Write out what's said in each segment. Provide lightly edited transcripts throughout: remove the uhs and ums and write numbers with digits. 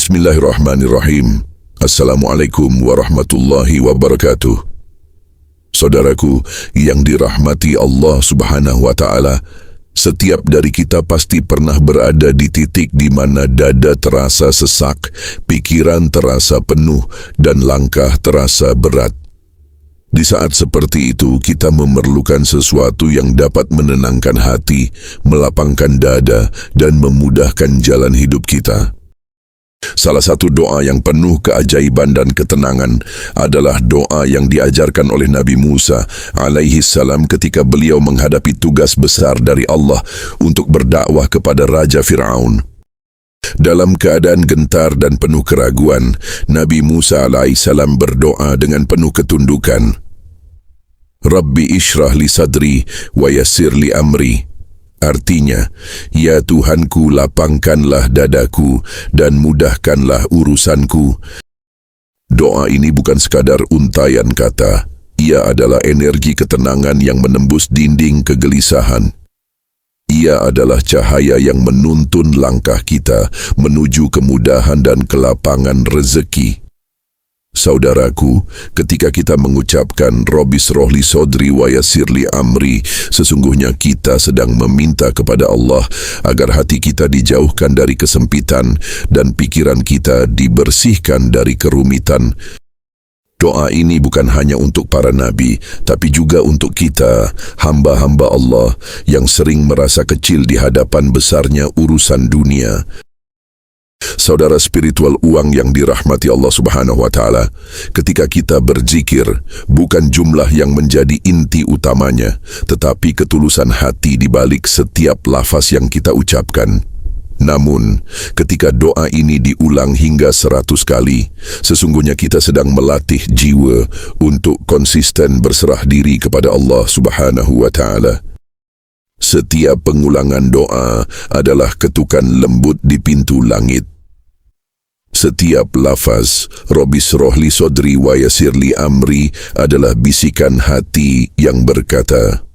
Bismillahirrahmanirrahim. Assalamualaikum warahmatullahi wabarakatuh. Saudaraku yang dirahmati Allah Subhanahu wa Ta'ala, setiap dari kita pasti pernah berada di titik di mana dada terasa sesak, pikiran terasa penuh, dan langkah terasa berat. Di saat seperti itu, kita memerlukan sesuatu yang dapat menenangkan hati, melapangkan dada, dan memudahkan jalan hidup kita. Salah satu doa yang penuh keajaiban dan ketenangan adalah doa yang diajarkan oleh Nabi Musa alaihi salam ketika beliau menghadapi tugas besar dari Allah untuk berdakwah kepada Raja Fir'aun. Dalam keadaan gentar dan penuh keraguan, Nabi Musa alaihissalam berdoa dengan penuh ketundukan. Rabbi ishrah li sadri wa yassir li amri. Artinya, ya Tuhanku, lapangkanlah dadaku dan mudahkanlah urusanku. Doa ini bukan sekadar untayan kata, ia adalah energi ketenangan yang menembus dinding kegelisahan. Ia adalah cahaya yang menuntun langkah kita menuju kemudahan dan kelapangan rezeki. Saudaraku, ketika kita mengucapkan Rabbi ishrah li sadri wa yassir li amri, sesungguhnya kita sedang meminta kepada Allah agar hati kita dijauhkan dari kesempitan dan pikiran kita dibersihkan dari kerumitan. Doa ini bukan hanya untuk para nabi, tapi juga untuk kita, hamba-hamba Allah yang sering merasa kecil di hadapan besarnya urusan dunia. Saudara spiritual uang yang dirahmati Allah Subhanahu wa Ta'ala, ketika kita berzikir, bukan jumlah yang menjadi inti utamanya, tetapi ketulusan hati di balik setiap lafaz yang kita ucapkan. Namun, ketika doa ini diulang hingga 100 kali, sesungguhnya kita sedang melatih jiwa untuk konsisten berserah diri kepada Allah Subhanahu wa Ta'ala. Setiap pengulangan doa adalah ketukan lembut di pintu langit. Setiap lafaz Rabbi ishrah li sadri wa yassir li amri adalah bisikan hati yang berkata,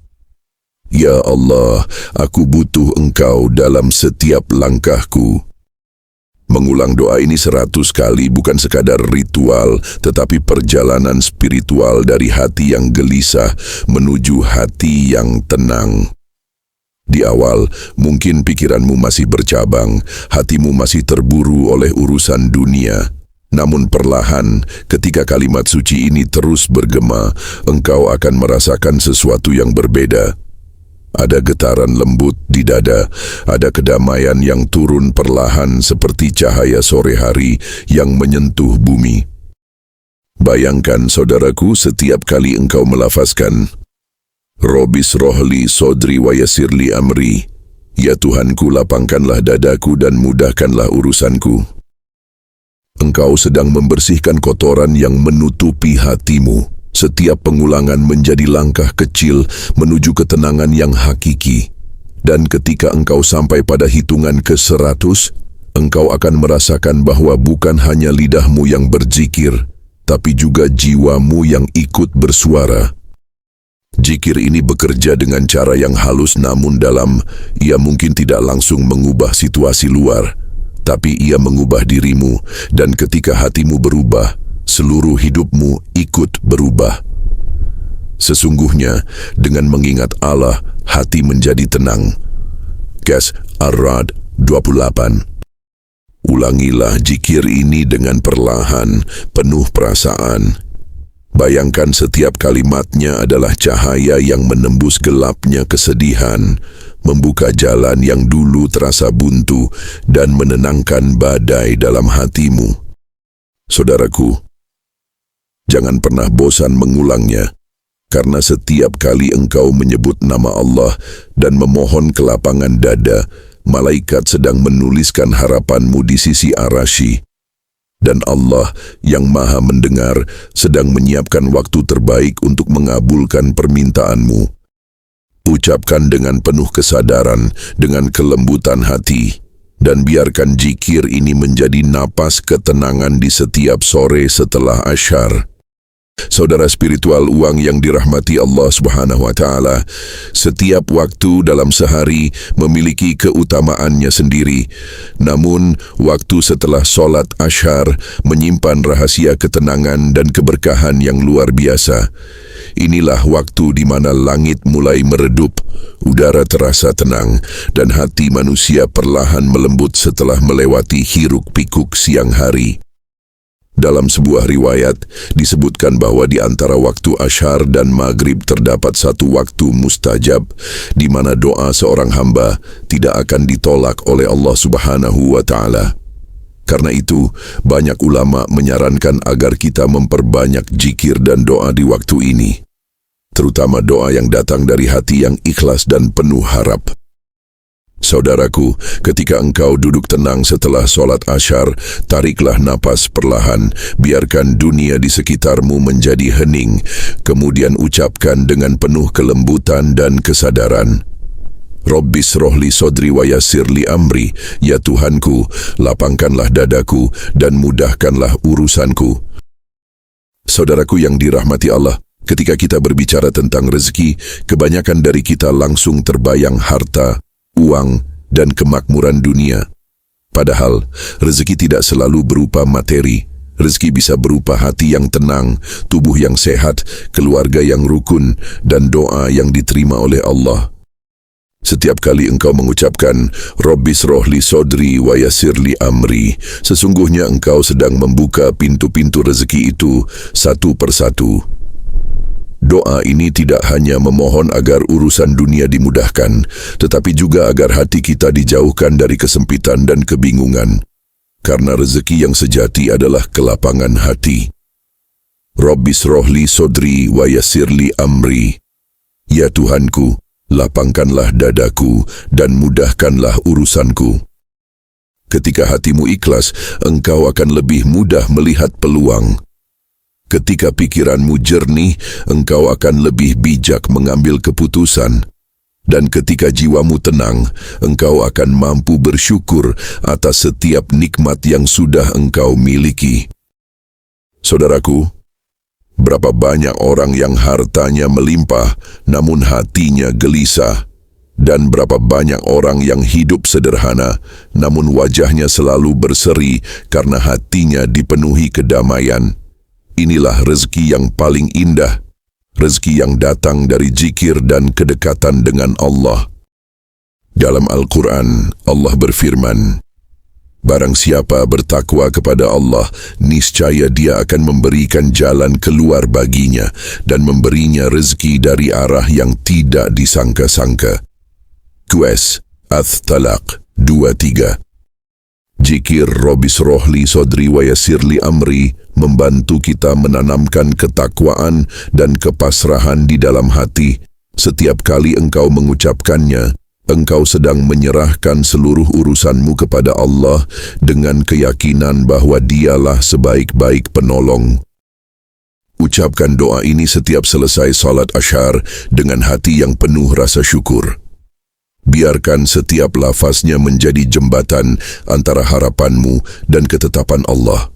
Ya Allah, aku butuh Engkau dalam setiap langkahku. Mengulang doa ini 100 kali bukan sekadar ritual, tetapi perjalanan spiritual dari hati yang gelisah menuju hati yang tenang. Di awal, mungkin pikiranmu masih bercabang, hatimu masih terburu oleh urusan dunia. Namun perlahan, ketika kalimat suci ini terus bergema, engkau akan merasakan sesuatu yang berbeda. Ada getaran lembut di dada, ada kedamaian yang turun perlahan seperti cahaya sore hari yang menyentuh bumi. Bayangkan saudaraku, setiap kali engkau melafazkan Rabbi ishrah li sadri wa yassir li amri, ya Tuhanku, lapangkanlah dadaku dan mudahkanlah urusanku. Engkau sedang membersihkan kotoran yang menutupi hatimu. Setiap pengulangan menjadi langkah kecil menuju ketenangan yang hakiki. Dan ketika engkau sampai pada hitungan ke-100, engkau akan merasakan bahwa bukan hanya lidahmu yang berzikir, tapi juga jiwamu yang ikut bersuara. Zikir ini bekerja dengan cara yang halus namun dalam. Ia mungkin tidak langsung mengubah situasi luar, tapi ia mengubah dirimu, dan ketika hatimu berubah, seluruh hidupmu ikut berubah. Sesungguhnya, dengan mengingat Allah, hati menjadi tenang. Qas Ar-Ra'd 28. Ulangilah zikir ini dengan perlahan, penuh perasaan. Bayangkan setiap kalimatnya adalah cahaya yang menembus gelapnya kesedihan, membuka jalan yang dulu terasa buntu, dan menenangkan badai dalam hatimu. Saudaraku, jangan pernah bosan mengulangnya, karena setiap kali engkau menyebut nama Allah dan memohon kelapangan dada, malaikat sedang menuliskan harapanmu di sisi Ar-Rasy. Dan Allah yang Maha Mendengar sedang menyiapkan waktu terbaik untuk mengabulkan permintaanmu. Ucapkan dengan penuh kesadaran, dengan kelembutan hati, dan biarkan zikir ini menjadi napas ketenangan di setiap sore setelah asyar. Saudara spiritual uang yang dirahmati Allah Subhanahu wa Ta'ala, setiap waktu dalam sehari memiliki keutamaannya sendiri. Namun, waktu setelah solat Asyar menyimpan rahasia ketenangan dan keberkahan yang luar biasa. Inilah waktu di mana langit mulai meredup, udara terasa tenang, dan hati manusia perlahan melembut setelah melewati hiruk-pikuk siang hari. Dalam sebuah riwayat, disebutkan bahwa di antara waktu Asyar dan Maghrib terdapat satu waktu mustajab, di mana doa seorang hamba tidak akan ditolak oleh Allah Subhanahu wa Ta'ala. Karena itu, banyak ulama menyarankan agar kita memperbanyak zikir dan doa di waktu ini, terutama doa yang datang dari hati yang ikhlas dan penuh harap. Saudaraku, ketika engkau duduk tenang setelah solat Asyar, tariklah napas perlahan, biarkan dunia di sekitarmu menjadi hening, kemudian ucapkan dengan penuh kelembutan dan kesadaran, Rabbis rohli sodri wa yassirli amri, ya Tuhanku, lapangkanlah dadaku dan mudahkanlah urusanku. Saudaraku yang dirahmati Allah, ketika kita berbicara tentang rezeki, kebanyakan dari kita langsung terbayang harta, uang, dan kemakmuran dunia. Padahal, rezeki tidak selalu berupa materi. Rezeki bisa berupa hati yang tenang, tubuh yang sehat, keluarga yang rukun, dan doa yang diterima oleh Allah. Setiap kali engkau mengucapkan, Rabbis rohli sodri wa yassirli amri, sesungguhnya engkau sedang membuka pintu-pintu rezeki itu satu persatu. Doa ini tidak hanya memohon agar urusan dunia dimudahkan, tetapi juga agar hati kita dijauhkan dari kesempitan dan kebingungan. Karena rezeki yang sejati adalah kelapangan hati. Rabbis rohli sodri wa yassirli amri. Ya Tuhanku, lapangkanlah dadaku dan mudahkanlah urusanku. Ketika hatimu ikhlas, engkau akan lebih mudah melihat peluang. Ketika pikiranmu jernih, engkau akan lebih bijak mengambil keputusan. Dan ketika jiwamu tenang, engkau akan mampu bersyukur atas setiap nikmat yang sudah engkau miliki. Saudaraku, berapa banyak orang yang hartanya melimpah, namun hatinya gelisah. Dan berapa banyak orang yang hidup sederhana, namun wajahnya selalu berseri karena hatinya dipenuhi kedamaian. Inilah rezeki yang paling indah, rezeki yang datang dari zikir dan kedekatan dengan Allah. Dalam Al-Quran, Allah berfirman, Barang siapa bertakwa kepada Allah, niscaya Dia akan memberikan jalan keluar baginya dan memberinya rezeki dari arah yang tidak disangka-sangka. QS Ath-Talaq 23. Zikir Rabbis rohli sodri wa yassirli amri membantu kita menanamkan ketakwaan dan kepasrahan di dalam hati. Setiap kali engkau mengucapkannya, engkau sedang menyerahkan seluruh urusanmu kepada Allah dengan keyakinan bahwa Dialah sebaik-baik penolong. Ucapkan doa ini setiap selesai salat Asyar dengan hati yang penuh rasa syukur. Biarkan setiap lafaznya menjadi jembatan antara harapanmu dan ketetapan Allah.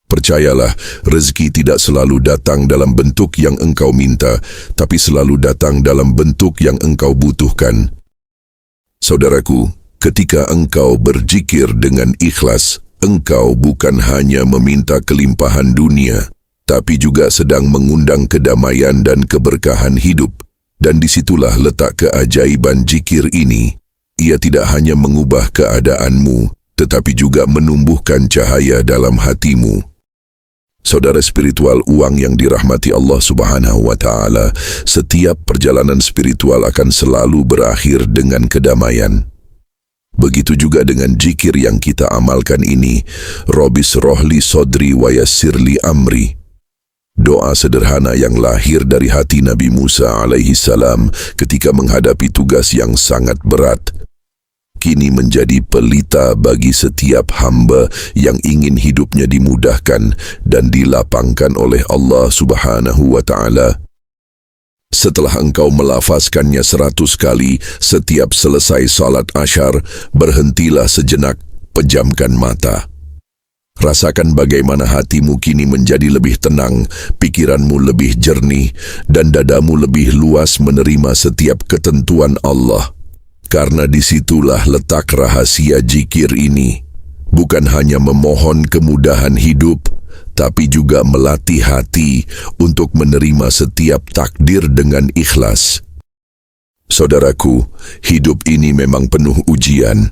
Percayalah, rezeki tidak selalu datang dalam bentuk yang engkau minta, tapi selalu datang dalam bentuk yang engkau butuhkan. Saudaraku, ketika engkau berzikir dengan ikhlas, engkau bukan hanya meminta kelimpahan dunia, tapi juga sedang mengundang kedamaian dan keberkahan hidup. Dan disitulah letak keajaiban zikir ini. Ia tidak hanya mengubah keadaanmu, tetapi juga menumbuhkan cahaya dalam hatimu. Saudara spiritual uang yang dirahmati Allah Subhanahu wa Ta'ala, setiap perjalanan spiritual akan selalu berakhir dengan kedamaian. Begitu juga dengan zikir yang kita amalkan ini, Rabbis rohli sodri wa yassirli amri. Doa sederhana yang lahir dari hati Nabi Musa alaihi salam ketika menghadapi tugas yang sangat berat, kini menjadi pelita bagi setiap hamba yang ingin hidupnya dimudahkan dan dilapangkan oleh Allah Subhanahu wa Ta'ala. Setelah engkau melafazkannya 100 kali setiap selesai salat Asyar, berhentilah sejenak, pejamkan mata. Rasakan bagaimana hatimu kini menjadi lebih tenang, pikiranmu lebih jernih, dan dadamu lebih luas menerima setiap ketentuan Allah. Karena disitulah letak rahasia zikir ini. Bukan hanya memohon kemudahan hidup, tapi juga melatih hati untuk menerima setiap takdir dengan ikhlas. Saudaraku, hidup ini memang penuh ujian.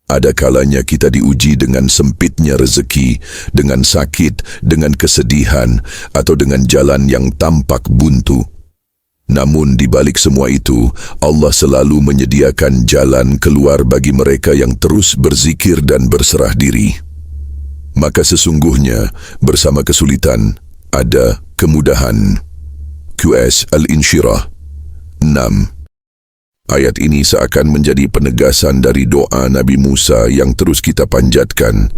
Ada kalanya kita diuji dengan sempitnya rezeki, dengan sakit, dengan kesedihan, atau dengan jalan yang tampak buntu. Namun di balik semua itu, Allah selalu menyediakan jalan keluar bagi mereka yang terus berzikir dan berserah diri. Maka sesungguhnya, bersama kesulitan, ada kemudahan. QS Al-Insyirah 6. Ayat ini seakan menjadi penegasan dari doa Nabi Musa yang terus kita panjatkan.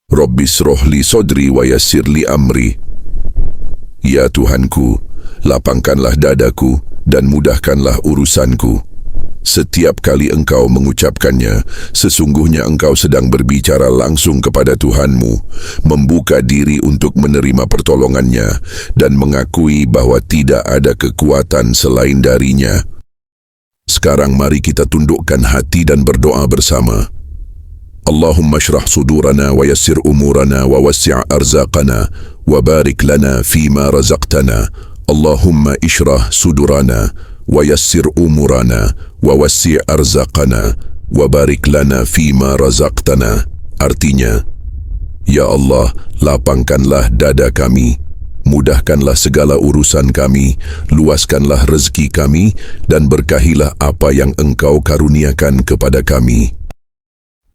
Rabbis rohli sodri wa yassirli amri. Ya Tuhanku, lapangkanlah dadaku dan mudahkanlah urusanku. Setiap kali engkau mengucapkannya, sesungguhnya engkau sedang berbicara langsung kepada Tuhanmu, membuka diri untuk menerima pertolongannya, dan mengakui bahwa tidak ada kekuatan selain darinya. Sekarang mari kita tundukkan hati dan berdoa bersama. Allahumma syrah sudurana wa yassir umurana wa wassi' arzaqana wa barik lana fima razaqtana. Allahumma isyrah sudurana wa yassir umurana wa wassi' arzaqana wa barik lana fima razaqtana. Artinya, Ya Allah, lapangkanlah dada kami, mudahkanlah segala urusan kami, luaskanlah rezeki kami, dan berkahilah apa yang Engkau karuniakan kepada kami.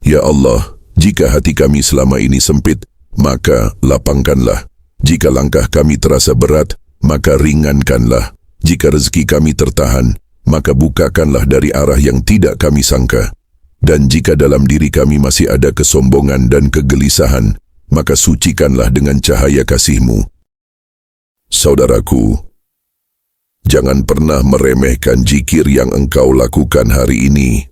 Ya Allah, jika hati kami selama ini sempit, maka lapangkanlah. Jika langkah kami terasa berat, maka ringankanlah. Jika rezeki kami tertahan, maka bukakanlah dari arah yang tidak kami sangka. Dan jika dalam diri kami masih ada kesombongan dan kegelisahan, maka sucikanlah dengan cahaya kasih-Mu. Saudaraku, jangan pernah meremehkan zikir yang engkau lakukan hari ini.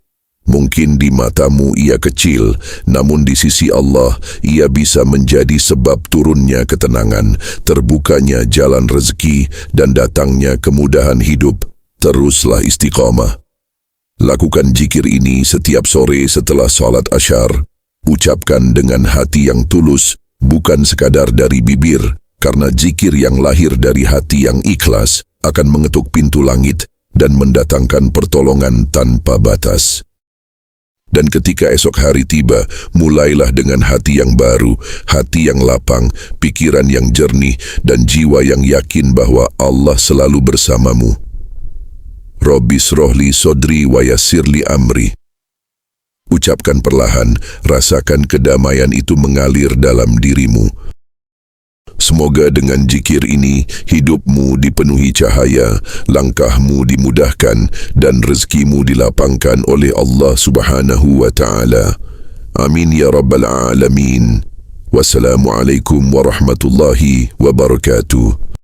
Mungkin di matamu ia kecil, namun di sisi Allah ia bisa menjadi sebab turunnya ketenangan, terbukanya jalan rezeki, dan datangnya kemudahan hidup. Teruslah istiqamah. Lakukan zikir ini setiap sore setelah salat Asyar. Ucapkan dengan hati yang tulus, bukan sekadar dari bibir, karena zikir yang lahir dari hati yang ikhlas akan mengetuk pintu langit dan mendatangkan pertolongan tanpa batas. Dan ketika esok hari tiba, mulailah dengan hati yang baru, hati yang lapang, pikiran yang jernih, dan jiwa yang yakin bahwa Allah selalu bersamamu. Rabbis rohli sodri wa yassirli amri. Ucapkan perlahan, rasakan kedamaian itu mengalir dalam dirimu. Semoga dengan zikir ini, hidupmu dipenuhi cahaya, langkahmu dimudahkan, dan rezekimu dilapangkan oleh Allah Subhanahu wa Ta'ala. Amin ya Rabbal Alamin. Wassalamualaikum warahmatullahi wabarakatuh.